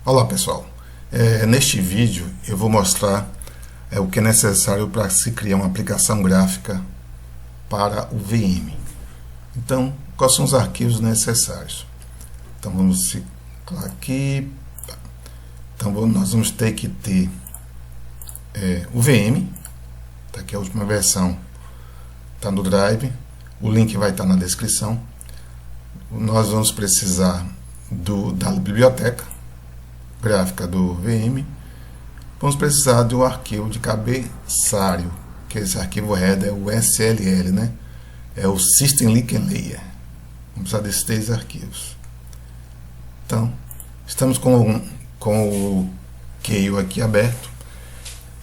Olá pessoal, neste vídeo eu vou mostrar o que é necessário para se criar uma aplicação gráfica para o VM. Então, quais são os arquivos necessários? Então vamos ciclar aqui. Então nós vamos ter que ter o VM, tá aqui a última versão, está no Drive, o link vai estar na descrição. Nós vamos precisar da biblioteca gráfica do VM. Vamos precisar do arquivo de cabeçalho, que esse arquivo header é o SLL, né? É o System Link and Layer. Vamos precisar desses 3 arquivos. Então, estamos com o Keio aqui aberto.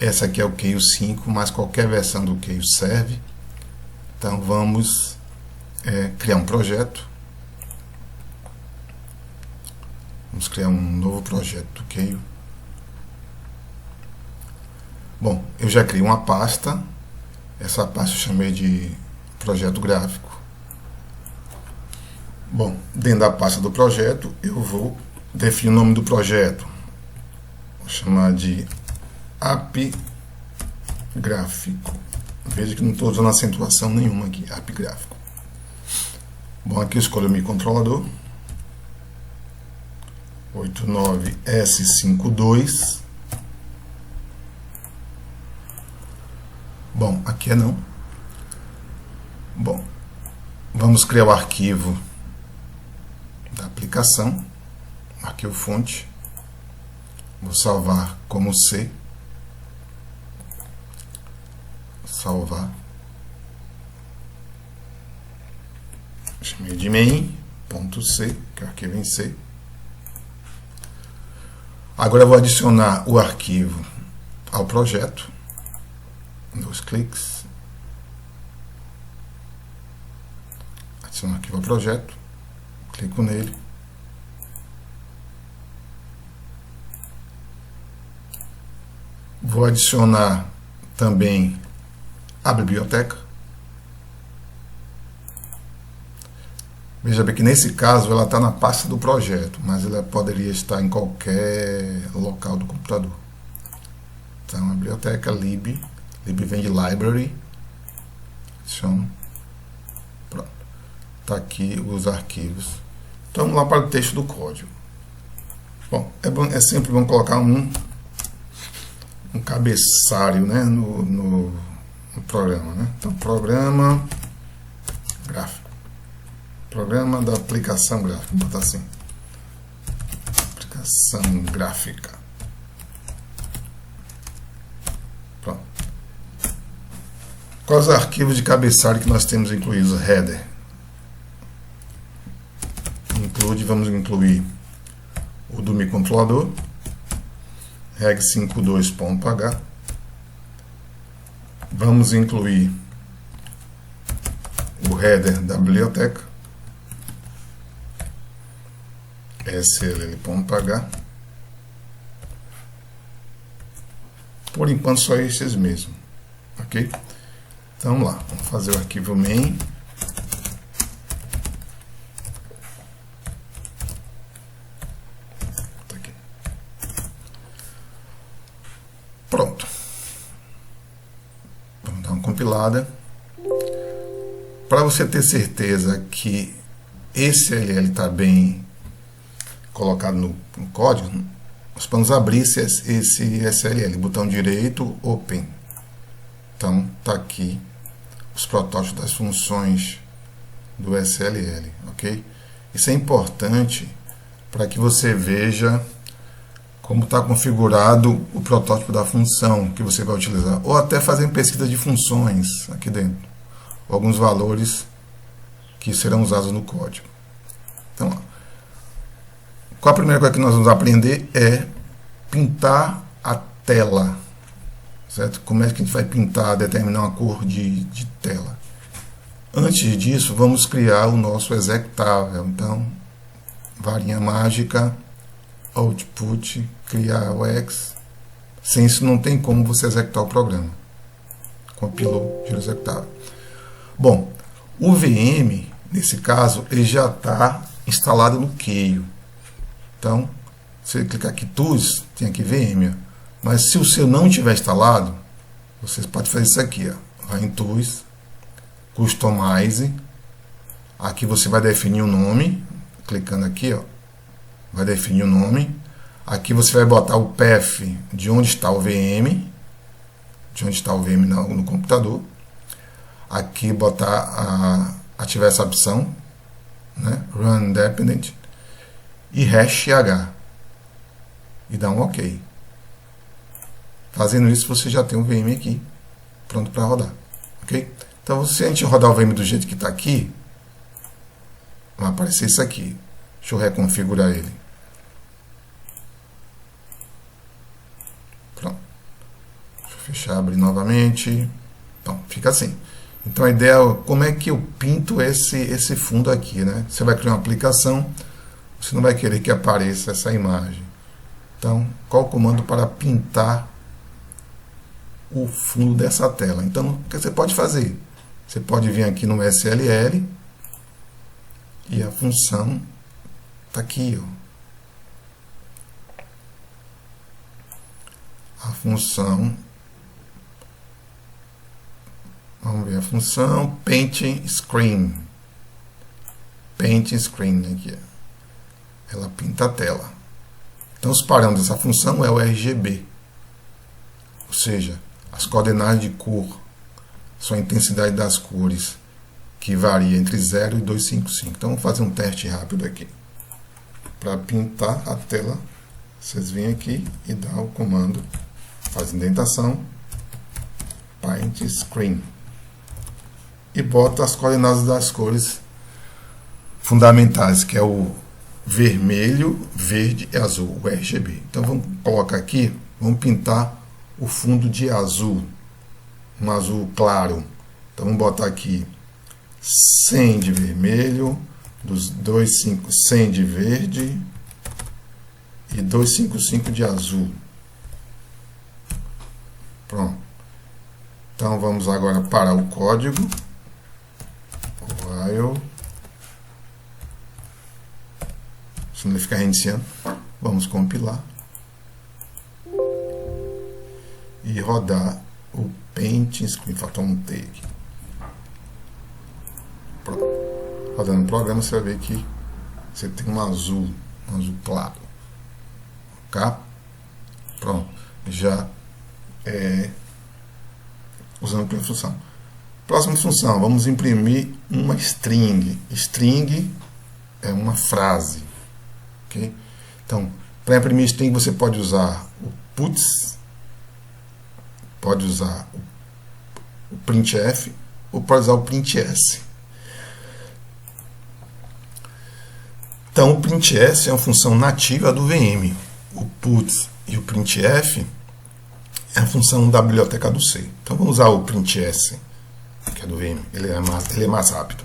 Essa aqui é o Keio 5, mas qualquer versão do Keio serve. Então, vamos criar um projeto. Vamos criar um novo projeto do Keio. Bom, eu já criei uma pasta. Essa pasta eu chamei de projeto gráfico. Bom, dentro da pasta do projeto, eu vou definir o nome do projeto. Vou chamar de app gráfico. Veja que não estou usando acentuação nenhuma aqui, app gráfico. Bom, aqui eu escolho o meu controlador. 89S52. Bom, aqui é não. Bom, vamos criar o arquivo da aplicação, arquivo fonte. Vou salvar como C. Salvar. Chamei de main.c, que é o arquivo em C. Agora eu vou adicionar o arquivo ao projeto. 2 cliques. Adiciono o arquivo ao projeto. Clico nele. Vou adicionar também a biblioteca. Veja bem que nesse caso ela está na pasta do projeto, mas ela poderia estar em qualquer local do computador. Então a biblioteca lib vem de library. Adiciono. Pronto. Está aqui os arquivos. Então vamos lá para o texto do código. Bom, é sempre bom colocar um cabeçalho, né, no programa, né? Então programa gráfico. Programa da aplicação gráfica. Vou botar assim. Aplicação gráfica. Pronto. Quais os arquivos de cabeçalho que nós temos incluídos? Header. Vamos incluir o do meu controlador. reg52.h. Vamos incluir o header da biblioteca. SLL.h. Por enquanto só esses mesmo, ok? Então vamos lá, vamos fazer o arquivo main. Tá aqui. Pronto. Vamos dar uma compilada. Para você ter certeza que esse LL está bem colocado no código, nós vamos abrir esse SLL, botão direito, Open. Então, está aqui os protótipos das funções do SLL, ok? Isso é importante para que você veja como está configurado o protótipo da função que você vai utilizar, ou até fazer pesquisa de funções aqui dentro, alguns valores que serão usados no código. Então, ó, qual a primeira coisa que nós vamos aprender é pintar a tela, certo? Como é que a gente vai pintar, determinar uma cor de tela. Antes disso, vamos criar o nosso executável. Então, varinha mágica, output, criar o X. Sem isso não tem como você executar o programa. Compilou, gira executável. Bom, o VM, nesse caso, ele já está instalado no Keio. Então, Você clicar aqui Tools, tem aqui VM. Mas se o seu não tiver instalado, você pode fazer isso aqui, ó. Vai em Tools, Customize. Aqui você vai definir o nome, clicando aqui, ó, vai definir o nome. Aqui você vai botar o path de onde está o VM, no computador. Aqui botar ativar essa opção, né, Run Independent, e hash H, e dar um OK. Fazendo isso, você já tem o VM aqui pronto para rodar, ok? Então, se a gente rodar o VM do jeito que está aqui, vai aparecer isso aqui. Deixa eu reconfigurar ele. Pronto. Deixa eu fechar, abrir novamente. Então, fica assim. Então, a ideia é como é que eu pinto esse fundo aqui, né? Você vai criar uma aplicação, você não vai querer que apareça essa imagem. Então, qual o comando para pintar o fundo dessa tela? Então, o que você pode fazer? Você pode vir aqui no SLL e a função está aqui, ó. A função, vamos ver a função Paint Screen. Paint Screen aqui, ó. Ela pinta a tela. Então os parâmetros dessa função é o RGB, ou seja, as coordenadas de cor, sua intensidade das cores, que varia entre 0 e 255. Então vamos fazer um teste rápido aqui. Para pintar a tela, vocês vêm aqui e dá o comando, faz indentação, Paint Screen, e bota as coordenadas das cores fundamentais, que é o vermelho, verde e azul, o RGB. Então vamos colocar aqui, vamos pintar o fundo de azul, um azul claro. Então vamos botar aqui 100 de vermelho, dos 100 de verde e 255 de azul. Pronto. Então vamos agora para o código. While. Se não ficar reiniciando, vamos compilar e rodar o Paint Screen. Faltou um T aqui. Pronto. Rodando o programa, você vai ver que você tem um azul claro. Ok? Pronto. Já usando a função. Próxima função, vamos imprimir uma string. String é uma frase. Okay? Então, para imprimir string, você pode usar o puts, pode usar o printf, ou pode usar o printf. Então, o printf é uma função nativa do VM. O puts e o printf é a função da biblioteca do C. Então, vamos usar o printf, que é do VM. Ele é mais rápido.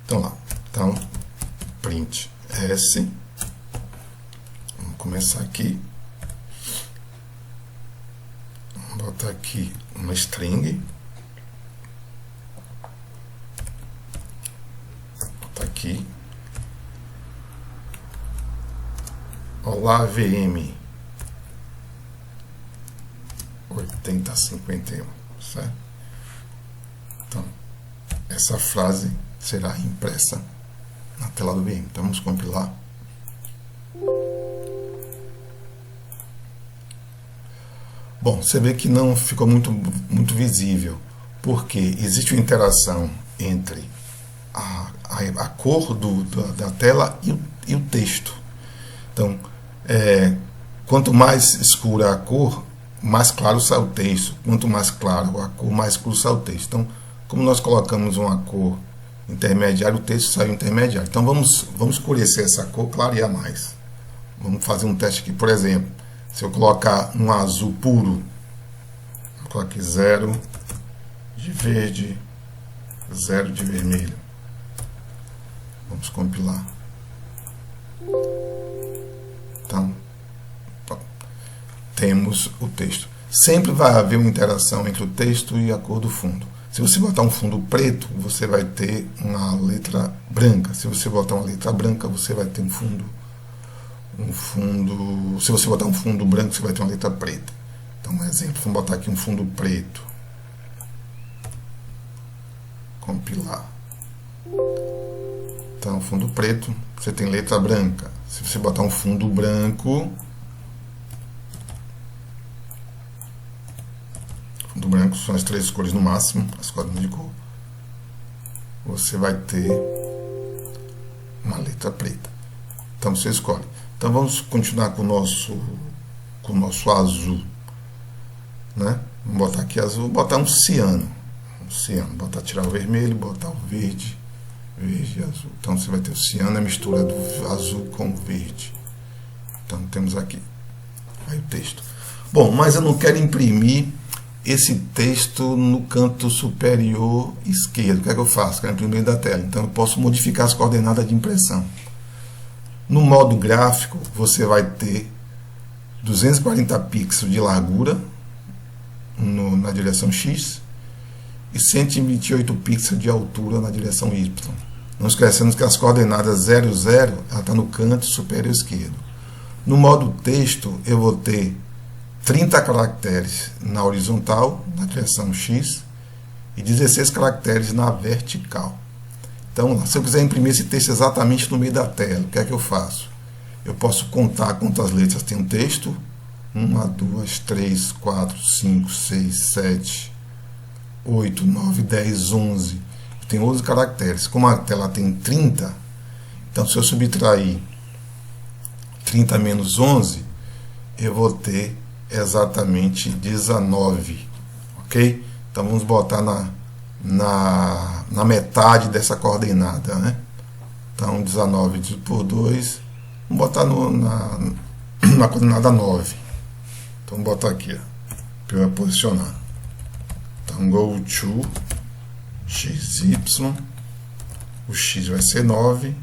Então, lá. Então, printf. Vamos começar aqui. Vamos botar aqui uma string. Vou botar aqui. Olá, VM 8051, certo? Então, essa frase será impressa na tela do VM. Então, vamos compilar. Bom, você vê que não ficou muito visível, porque existe uma interação entre a cor da tela e o texto. Então, quanto mais escura a cor, mais claro sai o texto. Quanto mais claro a cor, mais escuro sai o texto. Então, como nós colocamos uma cor intermediária, o texto sai intermediário. Então, vamos escurecer essa cor, clarear mais. Vamos fazer um teste aqui. Por exemplo, se eu colocar um azul puro, vou colocar aqui 0 de verde, 0 de vermelho. Vamos compilar. Então, temos o texto. Sempre vai haver uma interação entre o texto e a cor do fundo. Se você botar um fundo preto, você vai ter uma letra branca. Se você botar uma letra branca, você vai ter um fundo um fundo, se você botar um fundo branco, você vai ter uma letra preta. Então, um exemplo, vamos botar aqui um fundo preto. Compilar. Então, fundo preto, você tem letra branca. Se você botar um fundo branco, fundo branco são as 3 cores no máximo, as cores de cor, você vai ter uma letra preta. Então você escolhe. Então vamos continuar com o nosso azul, né? Vamos botar aqui azul, botar um ciano, botar, tirar o vermelho, botar o verde e azul. Então você vai ter o ciano, a mistura do azul com o verde. Então temos aqui aí o texto. Bom, mas eu não quero imprimir esse texto no canto superior esquerdo. O que é que eu faço? Quero imprimir da tela. Então eu posso modificar as coordenadas de impressão. No modo gráfico, você vai ter 240 pixels de largura na direção X e 128 pixels de altura na direção Y. Não esquecendo que as coordenadas 0, 0 ela está no canto superior esquerdo. No modo texto, eu vou ter 30 caracteres na horizontal, na direção X, e 16 caracteres na vertical. Então, se eu quiser imprimir esse texto exatamente no meio da tela, o que é que eu faço? Eu posso contar quantas letras tem um texto. 1, 2, 3, 4, 5, 6, 7, 8, 9, 10, 11. Tem 11 caracteres. Como a tela tem 30, então se eu subtrair 30 menos 11, eu vou ter exatamente 19. Ok? Então vamos botar na metade dessa coordenada, né? Então 19 dividido por 2, vamos botar na coordenada 9. Então vamos botar aqui, ó, para eu posicionar. Então go to xy, o x vai ser 9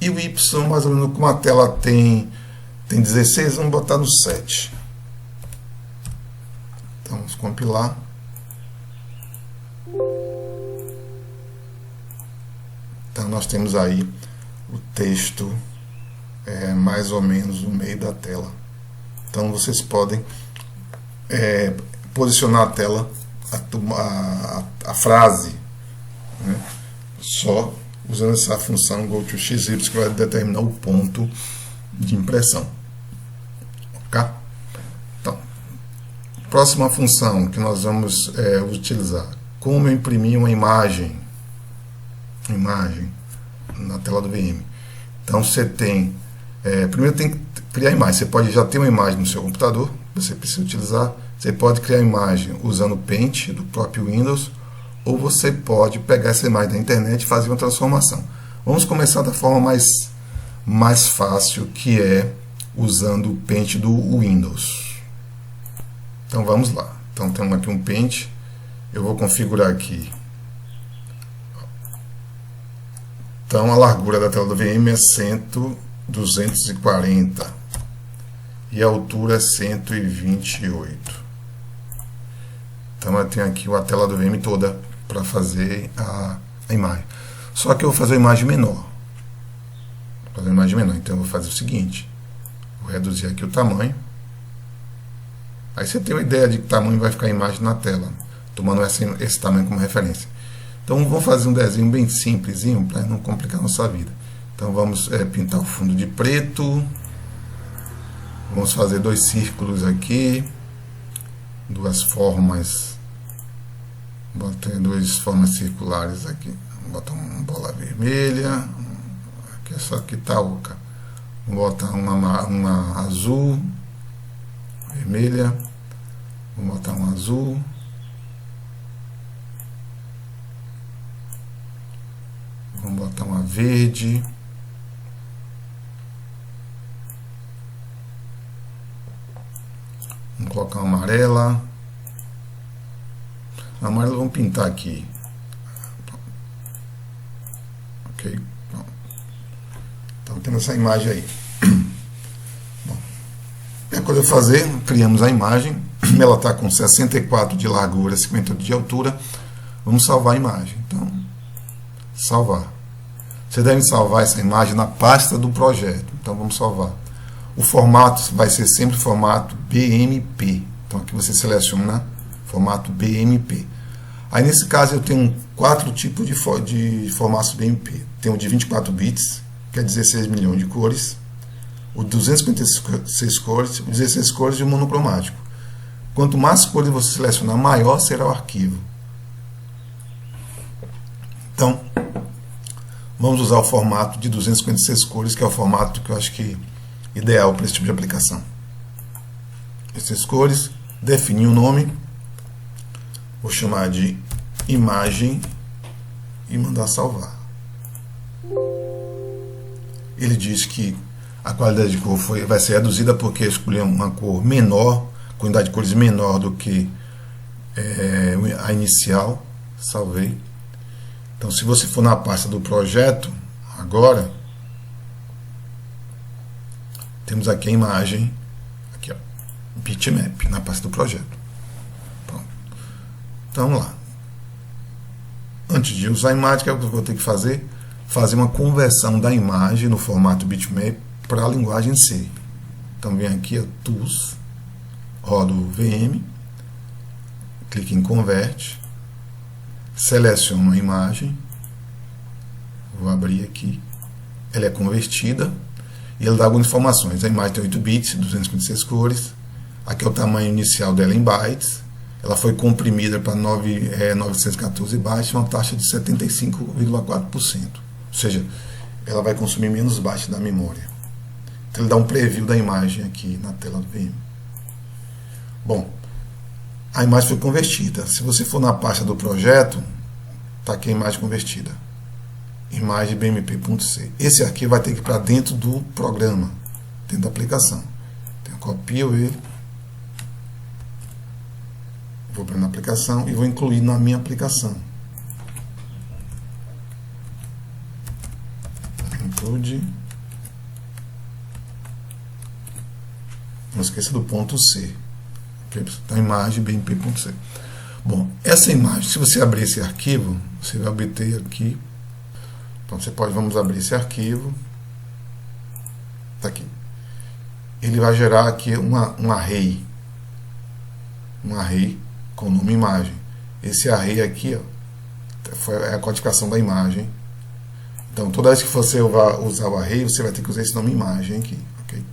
e o y, mais ou menos como a tela tem 16, vamos botar no 7. Então vamos compilar. Então nós temos aí o texto mais ou menos no meio da tela. Então vocês podem posicionar a tela, a frase, né, só usando essa função GoToXY, que vai determinar o ponto de impressão. Ok? Então, próxima função que nós vamos utilizar: como eu imprimir uma imagem na tela do VM. Então você tem, primeiro tem que criar a imagem. Você pode já ter uma imagem no seu computador, você precisa utilizar. Você pode criar a imagem usando o Paint do próprio Windows, ou você pode pegar essa imagem da internet e fazer uma transformação. Vamos começar da forma mais fácil, que é usando o Paint do Windows. Então vamos lá. Então temos aqui um Paint. Eu vou configurar aqui. Então a largura da tela do VM é 240 e a altura é 128. Então eu tenho aqui a tela do VM toda para fazer a imagem. Só que eu vou fazer a imagem menor. Então eu vou fazer o seguinte: vou reduzir aqui o tamanho. Aí você tem uma ideia de que tamanho vai ficar a imagem na tela, tomando esse tamanho como referência. Então vamos fazer um desenho bem simplesinho para não complicar a nossa vida. Então vamos pintar o fundo de preto. Vamos fazer 2 círculos aqui, 2 formas. Botei 2 formas circulares aqui. Vou botar uma bola vermelha. Aqui essa aqui tá oca. Vou botar uma azul, vermelha. Vou botar um azul. Vamos botar uma verde. Vamos colocar uma amarela. A amarela vamos pintar aqui. Ok. Então temos essa imagem aí. Bom, a coisa a fazer, criamos a imagem. Ela está com 64 de largura, 58 de altura. Vamos salvar a imagem. Então, salvar. Você deve salvar essa imagem na pasta do projeto. Então vamos salvar. O formato vai ser sempre formato BMP. Então aqui você seleciona formato BMP. Aí nesse caso eu tenho 4 tipos de formatos BMP. Tem o de 24 bits, que é 16 milhões de cores. O 256 cores, o 16 cores e o monocromático. Quanto mais cores você selecionar, maior será o arquivo. Então, vamos usar o formato de 256 cores, que é o formato que eu acho que é ideal para esse tipo de aplicação. Essas cores, definir o nome, vou chamar de imagem e mandar salvar. Ele diz que a qualidade de cor vai ser reduzida porque eu escolhi uma cor menor, quantidade de cores menor do que a inicial. Salvei. Então, se você for na pasta do projeto, agora, temos aqui a imagem, aqui, ó, bitmap, na pasta do projeto. Pronto. Então, vamos lá. Antes de usar a imagem, o que eu vou ter que fazer? Fazer uma conversão da imagem no formato bitmap para a linguagem C. Então, vem aqui, ó, Tools, rodo o VM, clique em Convert, seleciono a imagem, vou abrir aqui, ela é convertida e ele dá algumas informações. A imagem tem 8 bits, 256 cores, aqui é o tamanho inicial dela em bytes, ela foi comprimida para 914 bytes, uma taxa de 75,4%, ou seja, ela vai consumir menos bytes da memória. Então ele dá um preview da imagem aqui na tela do VM. Bom, a imagem foi convertida. Se você for na pasta do projeto, está aqui a imagem convertida. Imagem bmp.c. Esse arquivo vai ter que ir para dentro do programa, dentro da aplicação. Então eu copio ele, vou para a aplicação e vou incluir na minha aplicação. Include. Não esqueça do ponto C. Da imagem bmp.c. Bom, essa imagem, se você abrir esse arquivo, você vai obter aqui. Então você pode, vamos abrir esse arquivo. Está aqui. Ele vai gerar aqui um array. Um array com o nome imagem. Esse array aqui, ó, foi a codificação da imagem. Então toda vez que você usar o array, você vai ter que usar esse nome imagem aqui. Okay?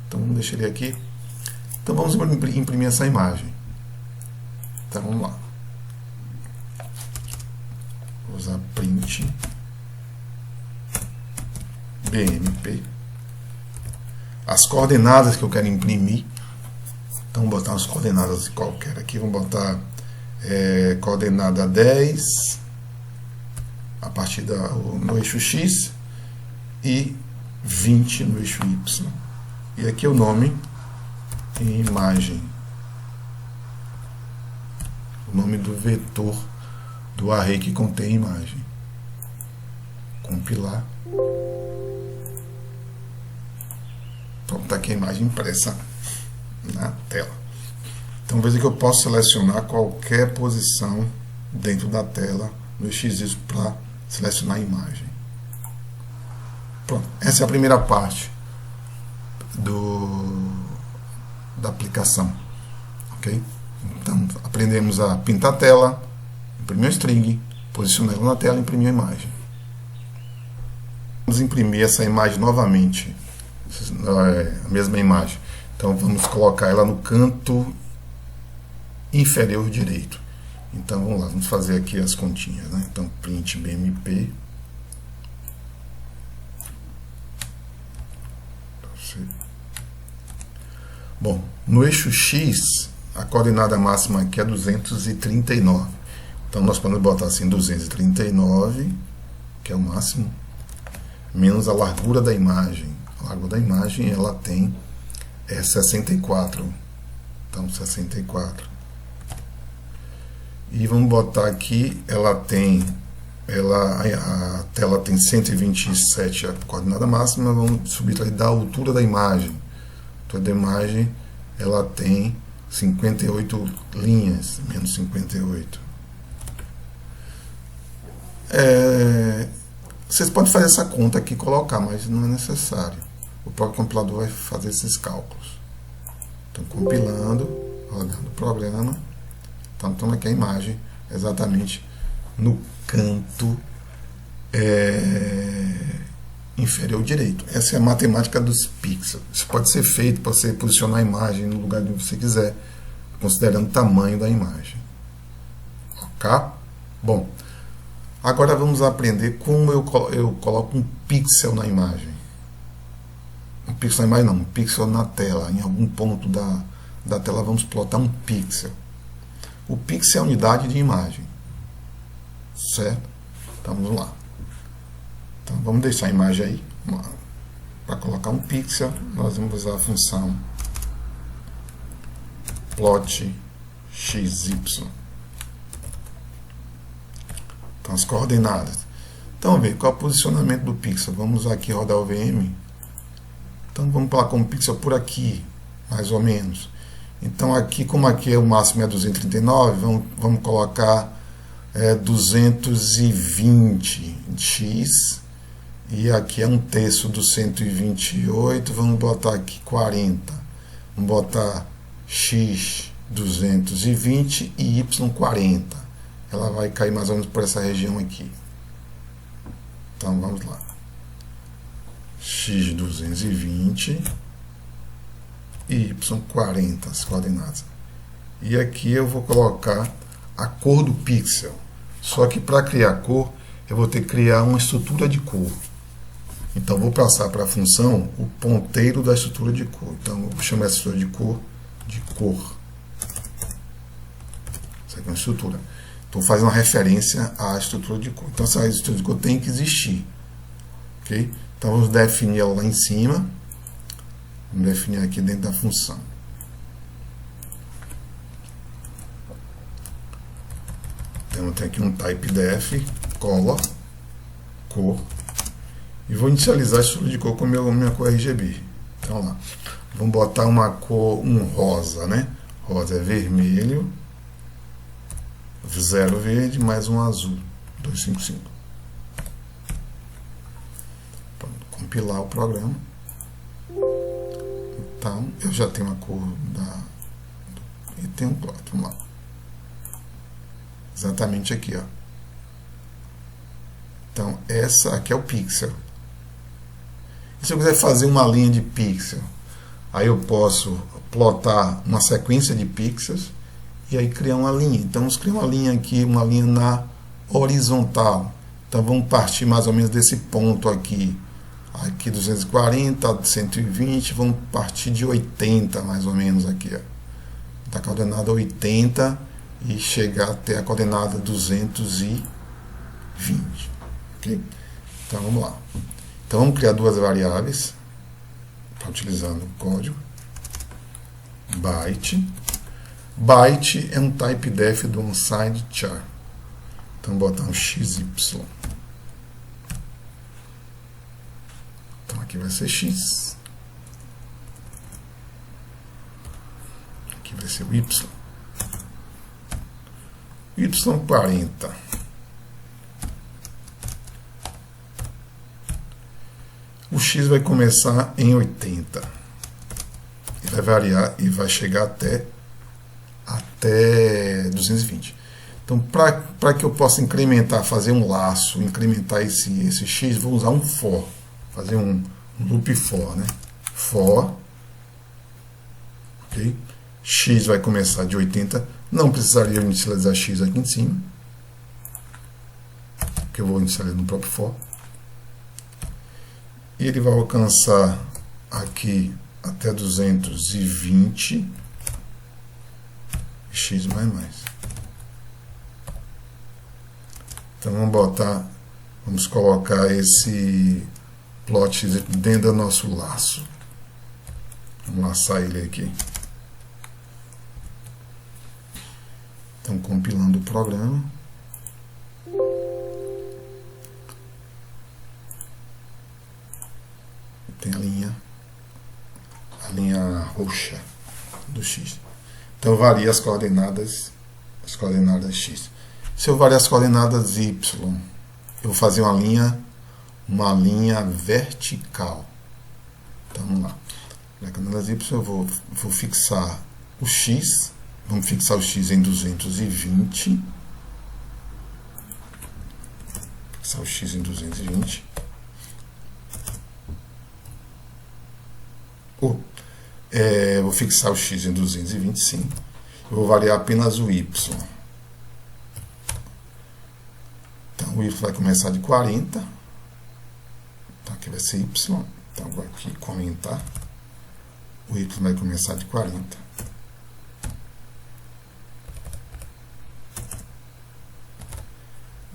Então vamos deixar ele aqui. Então vamos imprimir essa imagem. Então vamos lá. Vou usar print BMP. As coordenadas que eu quero imprimir. Então vou botar as coordenadas qualquer aqui. Vamos botar coordenada 10 a partir no eixo X e 20 no eixo Y. E aqui o nome imagem, o nome do vetor do array que contém a imagem. Compilar. Pronto, está aqui a imagem impressa na tela. Então veja que eu posso selecionar qualquer posição dentro da tela no XY para selecionar a imagem. Pronto, essa é a primeira parte da aplicação, ok? Então aprendemos a pintar a tela, imprimir a string, posicionar ela na tela e imprimir a imagem. Vamos imprimir essa imagem novamente, a mesma imagem. Então vamos colocar ela no canto inferior direito. Então vamos lá, vamos fazer aqui as continhas, né? Então print bmp. Bom, no eixo X, a coordenada máxima aqui é 239. Então nós podemos botar assim 239, que é o máximo, menos a largura da imagem. A largura da imagem ela tem 64. Então 64. E vamos botar aqui, a tela tem 127 a coordenada máxima, vamos subir da altura da imagem. Toda imagem ela tem 58 linhas, menos 58. Vocês podem fazer essa conta aqui e colocar, mas não é necessário. O próprio compilador vai fazer esses cálculos. Então, compilando, rodando o programa. Então, aqui a imagem exatamente no canto inferior direito. Essa é a matemática dos pixels. Isso pode ser feito para você posicionar a imagem no lugar onde você quiser, considerando o tamanho da imagem. Ok? Bom, agora vamos aprender como eu coloco um pixel na imagem. Um pixel na imagem não, um pixel na tela. Em algum ponto da tela vamos plotar um pixel. O pixel é a unidade de imagem. Certo? Então vamos lá. Então vamos deixar a imagem aí. Para colocar um pixel, nós vamos usar a função plot xy. Então as coordenadas. Então vamos ver qual é o posicionamento do pixel. Vamos aqui rodar o VM. Então vamos colocar um pixel por aqui, mais ou menos. Então aqui, como aqui o máximo é 239, vamos colocar 220x, e aqui é 1/3 do 128, vamos botar aqui 40, vamos botar x 220 e y 40, ela vai cair mais ou menos por essa região aqui. Então vamos lá, x 220 e y 40, as coordenadas. E aqui eu vou colocar a cor do pixel. Só que para criar cor, eu vou ter que criar uma estrutura de cor. Então vou passar para a função o ponteiro da estrutura de cor. Então eu vou chamar essa estrutura de cor. Isso aqui é uma estrutura. Estou fazendo uma referência à estrutura de cor. Então essa estrutura de cor tem que existir. Ok? Então vamos definir ela lá em cima. Vamos definir aqui dentro da função. Então tem aqui um type-def, color, cor. E vou inicializar a estrutura de cor com minha cor RGB. Então lá. Vamos botar uma cor, um rosa, né? Rosa é vermelho, 0 verde, mais um azul, 255. Para compilar o programa. Então, eu já tenho a cor e tem um plot. Vamos lá. Exatamente aqui, ó. Então, essa aqui é o pixel. E se eu quiser fazer uma linha de pixel, aí eu posso plotar uma sequência de pixels e aí criar uma linha. Então, vamos criar uma linha aqui, uma linha na horizontal. Então, vamos partir mais ou menos desse ponto aqui. Aqui 240, 120, vamos partir de 80 mais ou menos aqui, ó. Da coordenada 80 e chegar até a coordenada 220. Ok? Então vamos lá. Então vamos criar duas variáveis, utilizando o código. Byte. Byte é um type-def do onSide char. Então vou botar um xy. Então aqui vai ser x. Aqui vai ser o y. y40. O x vai começar em 80. E vai variar e vai chegar até 220. Então, para que eu possa incrementar, fazer um laço, incrementar esse x, vou usar um for. Fazer um loop for, né? For. Ok? X vai começar de 80. Não precisaria inicializar x aqui em cima, que eu vou inicializar no próprio for. E ele vai alcançar aqui até 220 x mais. Então vamos colocar esse plot dentro do nosso laço. Vamos laçar ele aqui. Então, compilando o programa. Tem a linha roxa do x. Então, varia as coordenadas x. Se eu variar as coordenadas y, eu vou fazer uma linha uma linha vertical. Então vamos lá. Na canela Y eu vou fixar o X. Vamos fixar o X em 220. Fixar o X em 220. Vou fixar o X em 225. Eu vou variar apenas o Y. Então o Y vai começar de 40. Então aqui vai ser Y. Então vou aqui comentar. O Y vai começar de 40.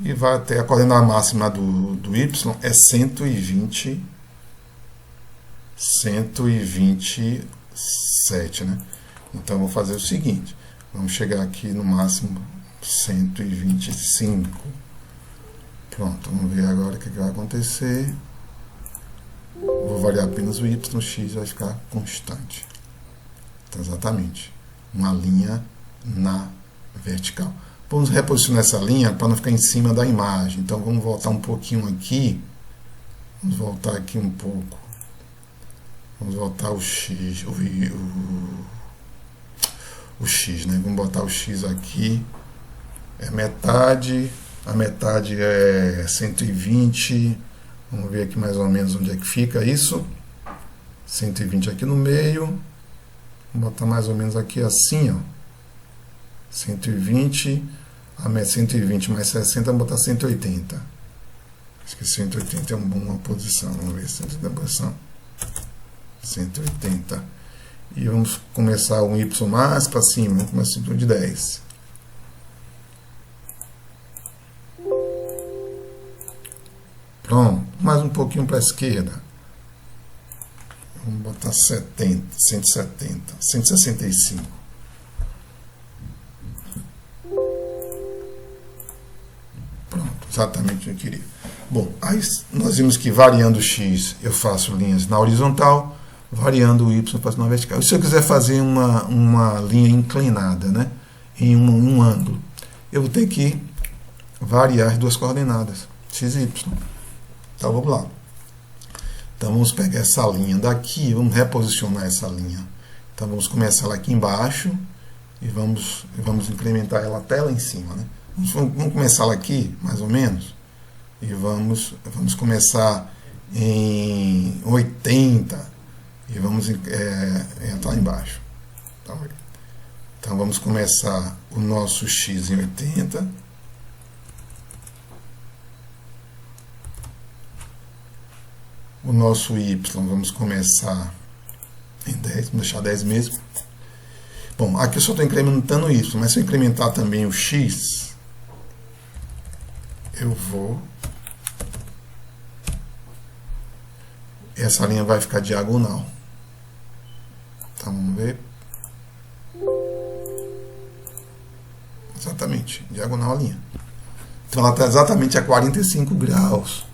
E vai até a coordenada máxima do Y é 127, né? Então vou fazer o seguinte, vamos chegar aqui no máximo 125. Pronto, vamos ver agora o que vai acontecer. Vou variar apenas o Y, o X vai ficar constante. Então, exatamente, uma linha na vertical. Vamos reposicionar essa linha para não ficar em cima da imagem. Então vamos voltar um pouquinho aqui. Vamos voltar aqui um pouco. Vamos voltar o X. O X, né? Vamos botar o X aqui. É metade. A metade é 120. Vamos ver aqui mais ou menos onde é que fica isso. 120 aqui no meio. Vou botar mais ou menos aqui assim, ó. 120, 120 mais 60, vou botar 180. Acho que 180 é uma boa posição. Vamos ver, 180 é a posição. 180. E vamos começar um Y mais para cima, vamos começar de 10. Pronto, mais um pouquinho para a esquerda. Vamos botar 70, 170, 165. Exatamente o que eu queria. Bom, aí nós vimos que variando o X eu faço linhas na horizontal, variando o Y eu faço na vertical. E se eu quiser fazer uma linha inclinada, né, em um ângulo, eu vou ter que variar as duas coordenadas, X e Y. Então vamos lá. Então vamos pegar essa linha daqui, vamos reposicionar essa linha. Então vamos começar ela aqui embaixo e vamos incrementar ela até lá em cima, né? Vamos começar ela aqui, mais ou menos, e vamos começar em 80 e vamos entrar embaixo. Então vamos começar o nosso X em 80. O nosso Y vamos começar em 10, vamos deixar 10 mesmo. Bom, aqui eu só estou incrementando o Y, mas se eu incrementar também o X, essa linha vai ficar diagonal. Então vamos ver. Exatamente, diagonal a linha. Então ela está exatamente a 45 graus.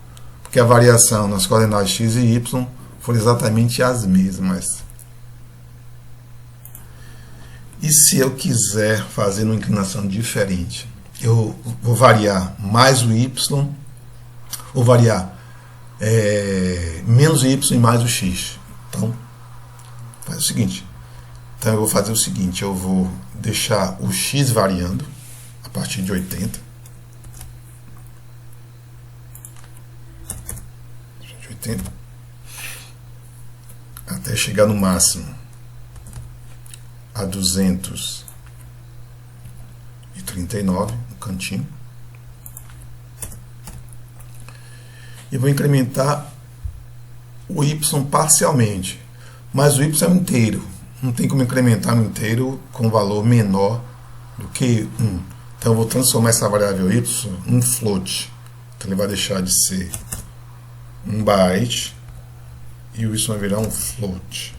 Porque a variação nas coordenadas X e Y foram exatamente as mesmas. E se eu quiser fazer uma inclinação diferente, eu vou variar mais o Y, ou variar menos o Y e mais o X. Então, faz o seguinte. Então, eu vou fazer o seguinte. Eu vou deixar o X variando a partir de 80. Até chegar no máximo a 239 no cantinho. E vou incrementar o Y parcialmente, mas o Y é um inteiro. Não tem como incrementar um inteiro com valor menor do que 1. Então eu vou transformar essa variável Y num float. Então ele vai deixar de ser um byte e o Y vai virar um float.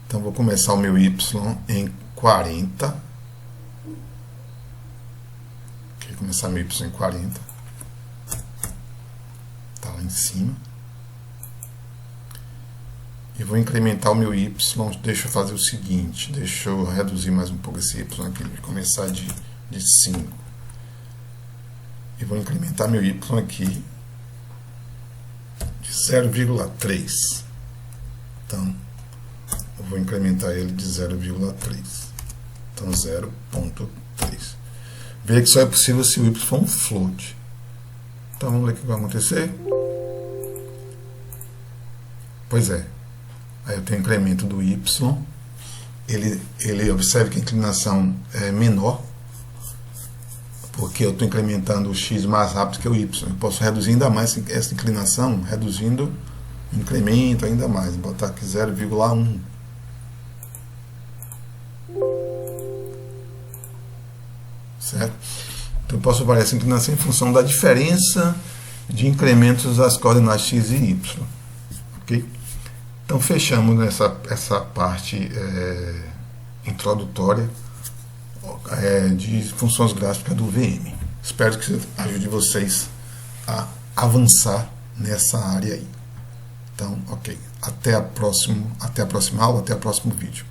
Então vou começar o meu Y em 40. Vou começar meu Y em 40. Está lá em cima. E vou incrementar o meu Y. Deixa eu fazer o seguinte. Deixa eu reduzir mais um pouco esse Y aqui. Ele vai começar de 5. e vou incrementar meu y aqui de 0,3. Então, eu vou incrementar ele de 0,3. Então, 0,3. Veja que só é possível se o y for um float. Então, vamos ver o que vai acontecer. Pois é. Aí eu tenho incremento do y. Ele observe que a inclinação é menor, porque eu estou incrementando o x mais rápido que o y. Eu posso reduzir ainda mais essa inclinação, reduzindo o incremento ainda mais. Vou botar aqui 0,1. Certo? Então eu posso variar essa inclinação em função da diferença de incrementos das coordenadas x e y. Ok? Então fechamos essa parte introdutória de funções gráficas do VM. Espero que ajude vocês a avançar nessa área aí. Então, ok. Até a próxima aula, até o próximo vídeo.